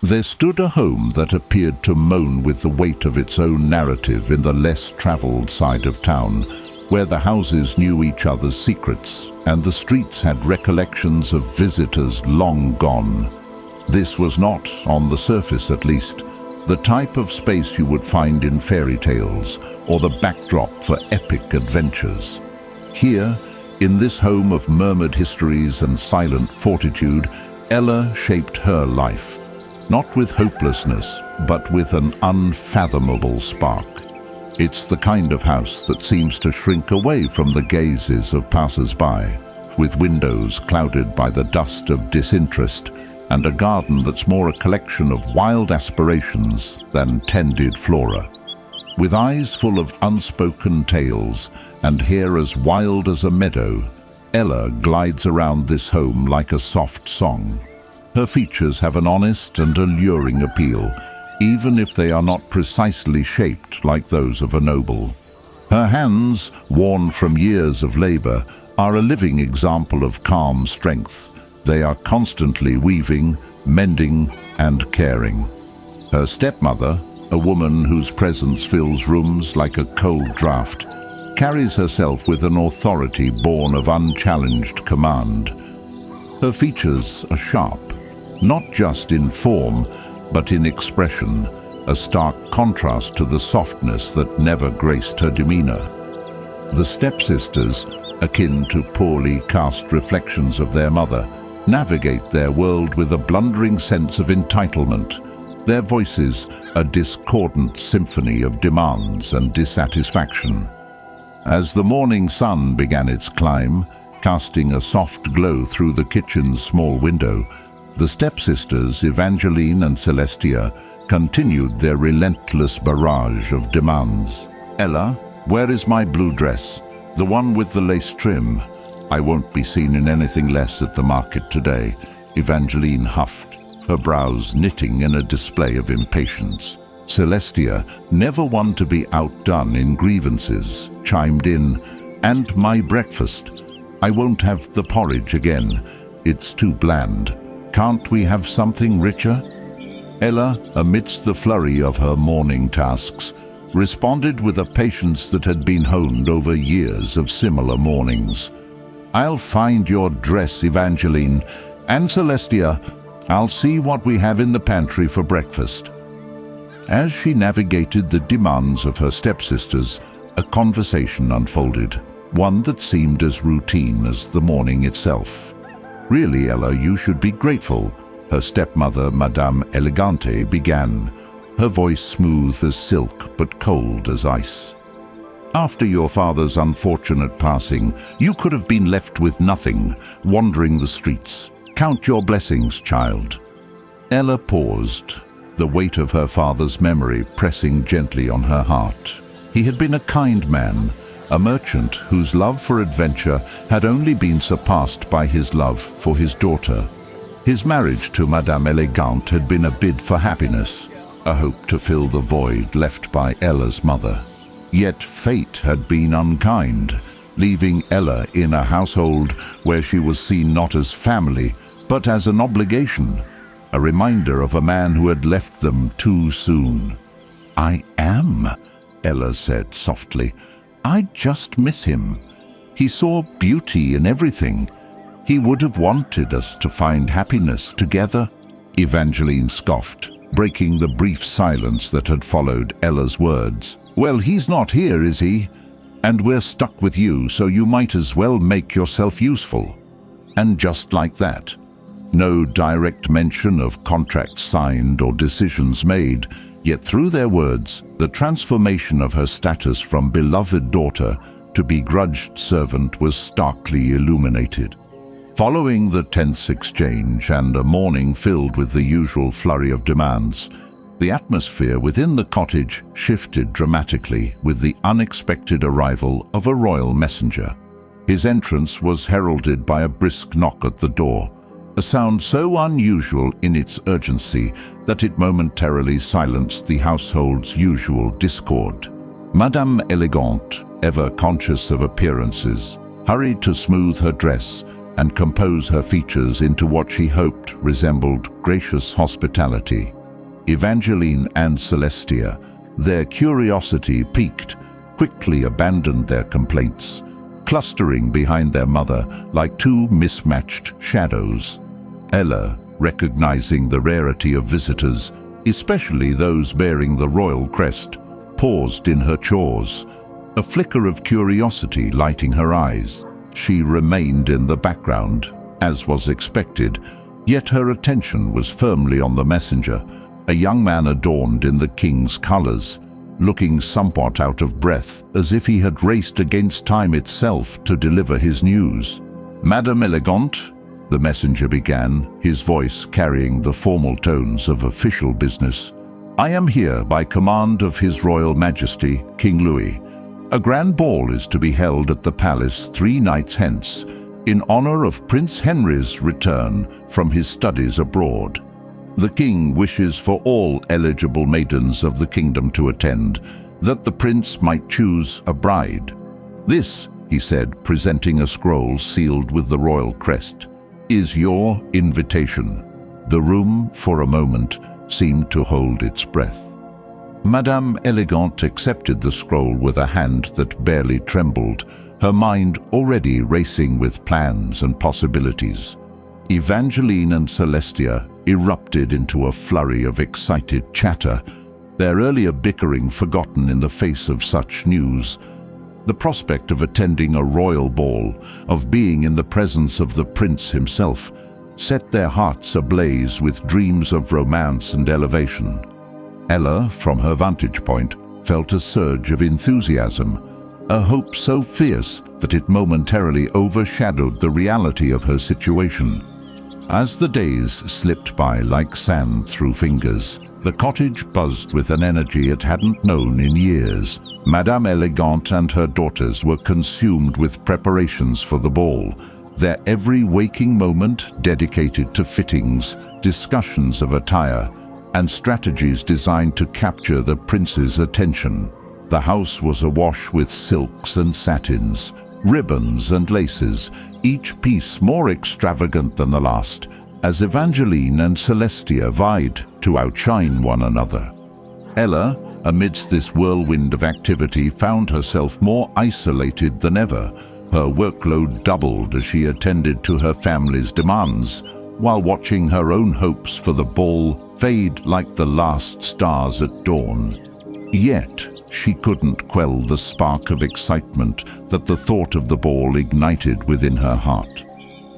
There stood a home that appeared to moan with the weight of its own narrative in the less traveled side of town, where the houses knew each other's secrets and the streets had recollections of visitors long gone. This was not, on the surface at least, the type of space you would find in fairy tales or the backdrop for epic adventures. Here, in this home of murmured histories and silent fortitude, Ella shaped her life, not with hopelessness, but with an unfathomable spark. It's the kind of house that seems to shrink away from the gazes of passers-by, with windows clouded by the dust of disinterest and a garden that's more a collection of wild aspirations than tended flora. With eyes full of unspoken tales and hair as wild as a meadow, Ella glides around this home like a soft song. Her features have an honest and alluring appeal, even if they are not precisely shaped like those of a noble. Her hands, worn from years of labor, are a living example of calm strength. They are constantly weaving, mending, and caring. Her stepmother, a woman whose presence fills rooms like a cold draught, carries herself with an authority born of unchallenged command. Her features are sharp, not just in form, but in expression, a stark contrast to the softness that never graced her demeanor. The stepsisters, akin to poorly cast reflections of their mother, navigate their world with a blundering sense of entitlement, their voices a discordant symphony of demands and dissatisfaction. As the morning sun began its climb, casting a soft glow through the kitchen's small window, the stepsisters, Evangeline and Celestia, continued their relentless barrage of demands. "Ella, where is my blue dress? The one with the lace trim? I won't be seen in anything less at the market today," Evangeline huffed, her brows knitting in a display of impatience. Celestia, never one to be outdone in grievances, chimed in, "And my breakfast? I won't have the porridge again. It's too bland. Can't we have something richer?" Ella, amidst the flurry of her morning tasks, responded with a patience that had been honed over years of similar mornings. "I'll find your dress, Evangeline, and Celestia, I'll see what we have in the pantry for breakfast." As she navigated the demands of her stepsisters, a conversation unfolded, one that seemed as routine as the morning itself. "Really, Ella, you should be grateful," her stepmother, Madame Elegante, began, her voice smooth as silk but cold as ice. "After your father's unfortunate passing, you could have been left with nothing, wandering the streets. Count your blessings, child." Ella paused, the weight of her father's memory pressing gently on her heart. He had been a kind man, a merchant whose love for adventure had only been surpassed by his love for his daughter. His marriage to Madame Elegante had been a bid for happiness, a hope to fill the void left by Ella's mother. Yet fate had been unkind, leaving Ella in a household where she was seen not as family, but as an obligation, a reminder of a man who had left them too soon. "I am," Ella said softly. "I just miss him. He saw beauty in everything. He would have wanted us to find happiness together." Evangeline scoffed, breaking the brief silence that had followed Ella's words. "Well, he's not here, is he? And we're stuck with you, so you might as well make yourself useful." And just like that, no direct mention of contracts signed or decisions made, yet through their words, the transformation of her status from beloved daughter to begrudged servant was starkly illuminated. Following the tense exchange and a morning filled with the usual flurry of demands, the atmosphere within the cottage shifted dramatically with the unexpected arrival of a royal messenger. His entrance was heralded by a brisk knock at the door, a sound so unusual in its urgency that it momentarily silenced the household's usual discord. Madame Elegante, ever conscious of appearances, hurried to smooth her dress, and compose her features into what she hoped resembled gracious hospitality. Evangeline and Celestia, their curiosity piqued, quickly abandoned their complaints, clustering behind their mother like two mismatched shadows. Ella, recognizing the rarity of visitors, especially those bearing the royal crest, paused in her chores, a flicker of curiosity lighting her eyes. She remained in the background, as was expected, yet her attention was firmly on the messenger, a young man adorned in the king's colors, looking somewhat out of breath, as if he had raced against time itself to deliver his news. "Madame Elegante," the messenger began, his voice carrying the formal tones of official business, "I am here by command of His Royal Majesty, King Louis. A grand ball is to be held at the palace 3 nights hence, in honor of Prince Henry's return from his studies abroad. The king wishes for all eligible maidens of the kingdom to attend, that the prince might choose a bride. This," he said, presenting a scroll sealed with the royal crest, "is your invitation." The room, for a moment, seemed to hold its breath. Madame Elegante accepted the scroll with a hand that barely trembled, her mind already racing with plans and possibilities. Evangeline and Celestia erupted into a flurry of excited chatter, their earlier bickering forgotten in the face of such news. The prospect of attending a royal ball, of being in the presence of the prince himself, set their hearts ablaze with dreams of romance and elevation. Ella, from her vantage point, felt a surge of enthusiasm, a hope so fierce that it momentarily overshadowed the reality of her situation. As the days slipped by like sand through fingers, the cottage buzzed with an energy it hadn't known in years. Madame Elegante and her daughters were consumed with preparations for the ball, their every waking moment dedicated to fittings, discussions of attire, and strategies designed to capture the prince's attention. The house was awash with silks and satins, ribbons and laces, each piece more extravagant than the last, as Evangeline and Celestia vied to outshine one another. Ella, amidst this whirlwind of activity, found herself more isolated than ever. Her workload doubled as she attended to her family's demands, while watching her own hopes for the ball fade like the last stars at dawn. Yet, she couldn't quell the spark of excitement that the thought of the ball ignited within her heart.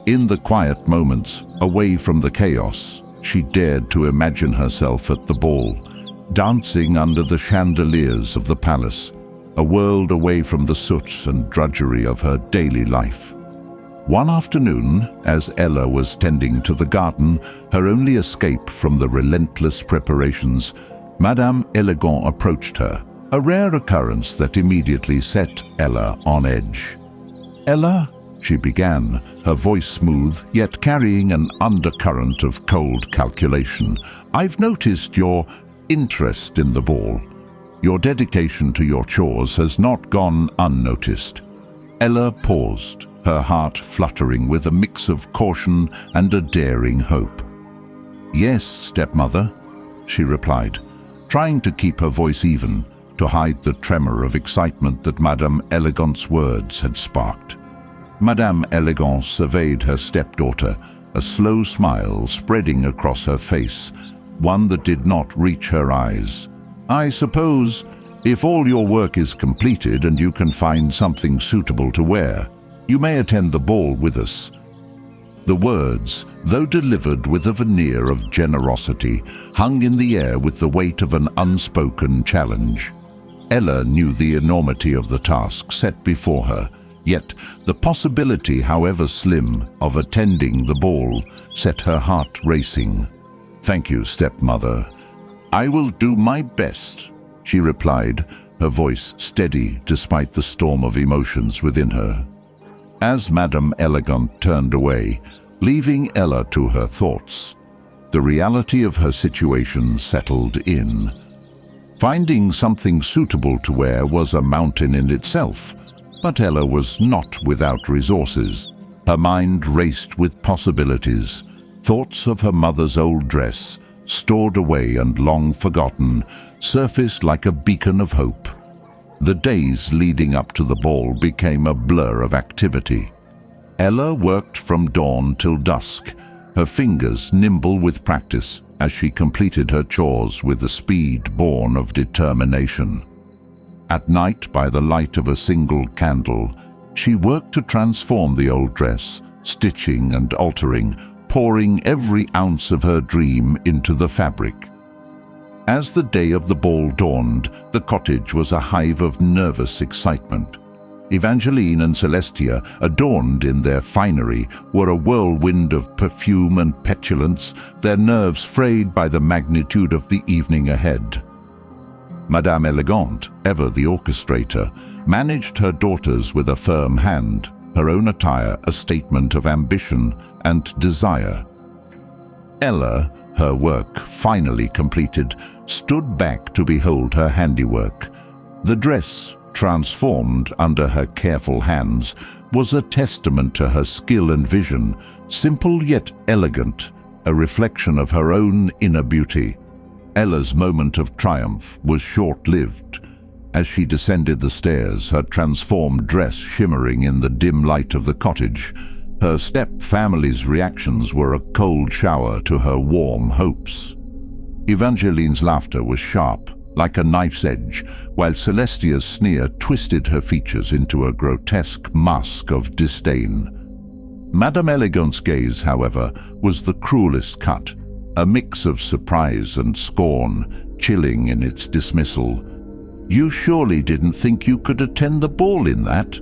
In the quiet moments, away from the chaos, she dared to imagine herself at the ball, dancing under the chandeliers of the palace, a world away from the soot and drudgery of her daily life. One afternoon, as Ella was tending to the garden, her only escape from the relentless preparations, Madame Elegante approached her, a rare occurrence that immediately set Ella on edge. "Ella," she began, her voice smooth, yet carrying an undercurrent of cold calculation, "I've noticed your interest in the ball. Your dedication to your chores has not gone unnoticed." Ella paused, her heart fluttering with a mix of caution and a daring hope. "Yes, stepmother," she replied, trying to keep her voice even, to hide the tremor of excitement that Madame Elegante's words had sparked. Madame Elegante surveyed her stepdaughter, a slow smile spreading across her face, one that did not reach her eyes. "I suppose, if all your work is completed and you can find something suitable to wear, you may attend the ball with us." The words, though delivered with a veneer of generosity, hung in the air with the weight of an unspoken challenge. Ella knew the enormity of the task set before her, yet the possibility, however slim, of attending the ball set her heart racing. "Thank you, stepmother. I will do my best," she replied, her voice steady despite the storm of emotions within her. As Madame Elegante turned away, leaving Ella to her thoughts, the reality of her situation settled in. Finding something suitable to wear was a mountain in itself, but Ella was not without resources. Her mind raced with possibilities. Thoughts of her mother's old dress, stored away and long forgotten, surfaced like a beacon of hope. The days leading up to the ball became a blur of activity. Ella worked from dawn till dusk, her fingers nimble with practice as she completed her chores with a speed born of determination. At night, by the light of a single candle, she worked to transform the old dress, stitching and altering, pouring every ounce of her dream into the fabric. As the day of the ball dawned, the cottage was a hive of nervous excitement. Evangeline and Celestia, adorned in their finery, were a whirlwind of perfume and petulance, their nerves frayed by the magnitude of the evening ahead. Madame Elegante, ever the orchestrator, managed her daughters with a firm hand, her own attire a statement of ambition and desire. Ella, her work finally completed, stood back to behold her handiwork. The dress, transformed under her careful hands, was a testament to her skill and vision, simple yet elegant, a reflection of her own inner beauty. Ella's moment of triumph was short-lived. As she descended the stairs, her transformed dress shimmering in the dim light of the cottage, her step-family's reactions were a cold shower to her warm hopes. Evangeline's laughter was sharp, like a knife's edge, while Celestia's sneer twisted her features into a grotesque mask of disdain. Madame Elegante's gaze, however, was the cruelest cut, a mix of surprise and scorn, chilling in its dismissal. "You surely didn't think you could attend the ball in that?"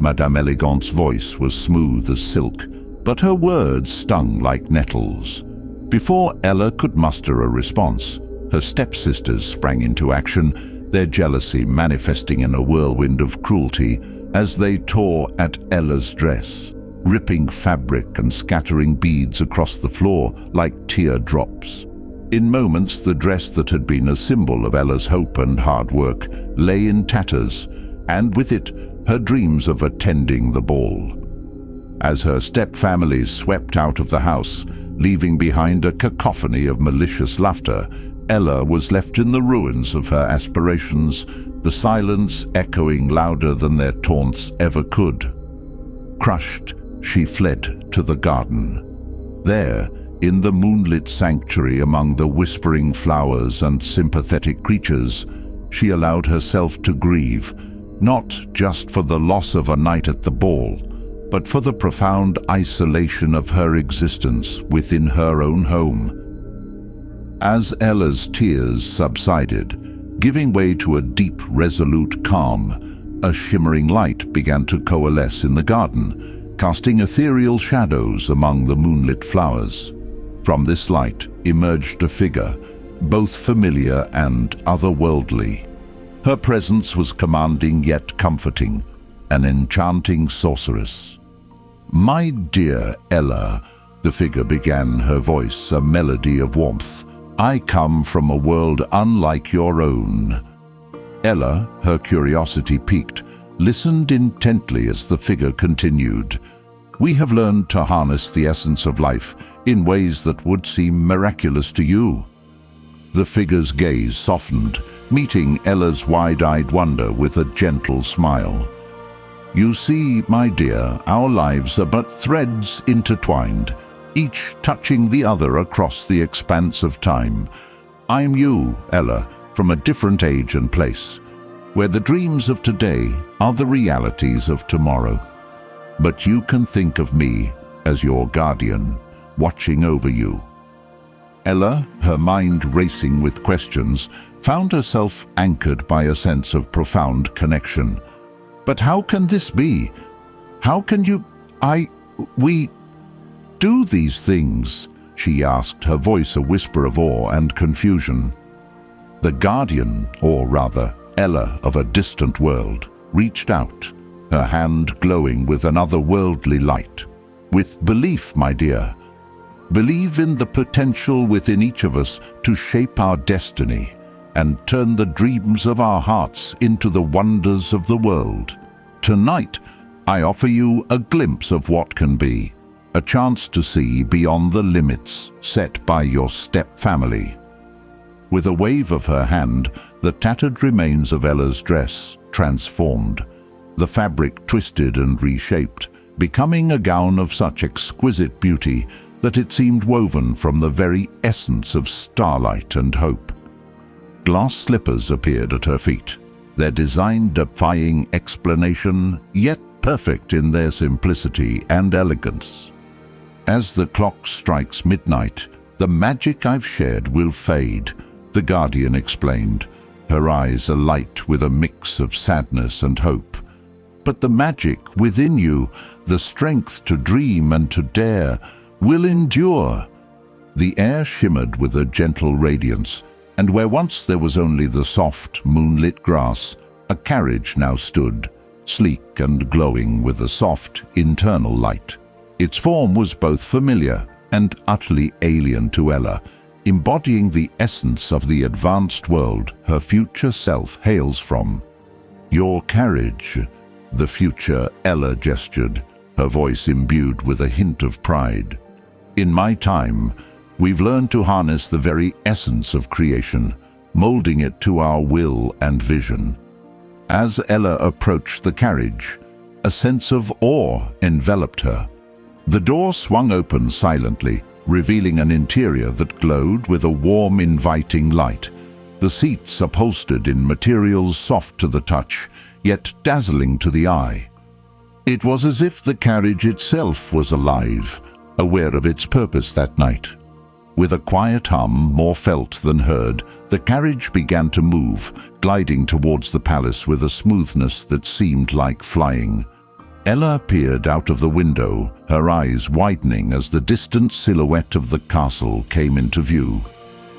Madame Elegante's voice was smooth as silk, but her words stung like nettles. Before Ella could muster a response, her stepsisters sprang into action, their jealousy manifesting in a whirlwind of cruelty as they tore at Ella's dress, ripping fabric and scattering beads across the floor like teardrops. In moments, the dress that had been a symbol of Ella's hope and hard work lay in tatters, and with it, her dreams of attending the ball. As her step-families swept out of the house, leaving behind a cacophony of malicious laughter, Ella was left in the ruins of her aspirations, the silence echoing louder than their taunts ever could. Crushed, she fled to the garden. There, in the moonlit sanctuary among the whispering flowers and sympathetic creatures, she allowed herself to grieve, not just for the loss of a night at the ball, but for the profound isolation of her existence within her own home. As Ella's tears subsided, giving way to a deep, resolute calm, a shimmering light began to coalesce in the garden, casting ethereal shadows among the moonlit flowers. From this light emerged a figure, both familiar and otherworldly. Her presence was commanding yet comforting, an enchanting sorceress. "My dear Ella," the figure began, her voice a melody of warmth, "I come from a world unlike your own." Ella, her curiosity piqued, listened intently as the figure continued. "We have learned to harness the essence of life in ways that would seem miraculous to you." The figure's gaze softened, meeting Ella's wide-eyed wonder with a gentle smile. "You see, my dear, our lives are but threads intertwined, each touching the other across the expanse of time. I'm you, Ella, from a different age and place, where the dreams of today are the realities of tomorrow. But you can think of me as your guardian, watching over you." Ella, her mind racing with questions, found herself anchored by a sense of profound connection. "But how can this be? How can we do these things?" she asked, her voice a whisper of awe and confusion. The guardian, or rather Ella of a distant world, reached out, her hand glowing with an otherworldly light. "With belief, my dear. Believe in the potential within each of us to shape our destiny and turn the dreams of our hearts into the wonders of the world. Tonight, I offer you a glimpse of what can be, a chance to see beyond the limits set by your stepfamily." With a wave of her hand, the tattered remains of Ella's dress transformed, the fabric twisted and reshaped, becoming a gown of such exquisite beauty that it seemed woven from the very essence of starlight and hope. Glass slippers appeared at her feet, their design defying explanation, yet perfect in their simplicity and elegance. "As the clock strikes midnight, the magic I've shared will fade," the guardian explained, her eyes alight with a mix of sadness and hope. "But the magic within you, the strength to dream and to dare, will endure." The air shimmered with a gentle radiance, and where once there was only the soft, moonlit grass, a carriage now stood, sleek and glowing with a soft, internal light. Its form was both familiar and utterly alien to Ella, embodying the essence of the advanced world her future self hails from. "Your carriage," the future Ella gestured, her voice imbued with a hint of pride. "In my time, we've learned to harness the very essence of creation, molding it to our will and vision." As Ella approached the carriage, a sense of awe enveloped her. The door swung open silently, revealing an interior that glowed with a warm, inviting light. The seats upholstered in materials soft to the touch, yet dazzling to the eye. It was as if the carriage itself was alive, aware of its purpose that night. With a quiet hum, more felt than heard, the carriage began to move, gliding towards the palace with a smoothness that seemed like flying. Ella peered out of the window, her eyes widening as the distant silhouette of the castle came into view.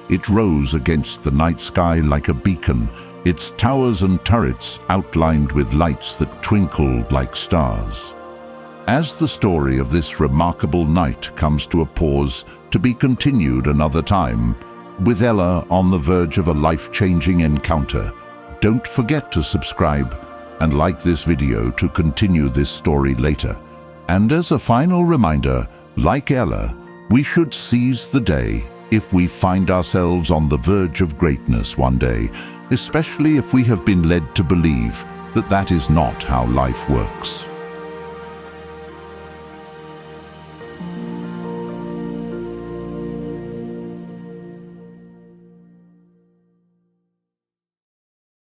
It rose against the night sky like a beacon, its towers and turrets outlined with lights that twinkled like stars. As the story of this remarkable night comes to a pause, to be continued another time, with Ella on the verge of a life-changing encounter, don't forget to subscribe and like this video to continue this story later. And as a final reminder, like Ella, we should seize the day if we find ourselves on the verge of greatness one day, especially if we have been led to believe that that is not how life works.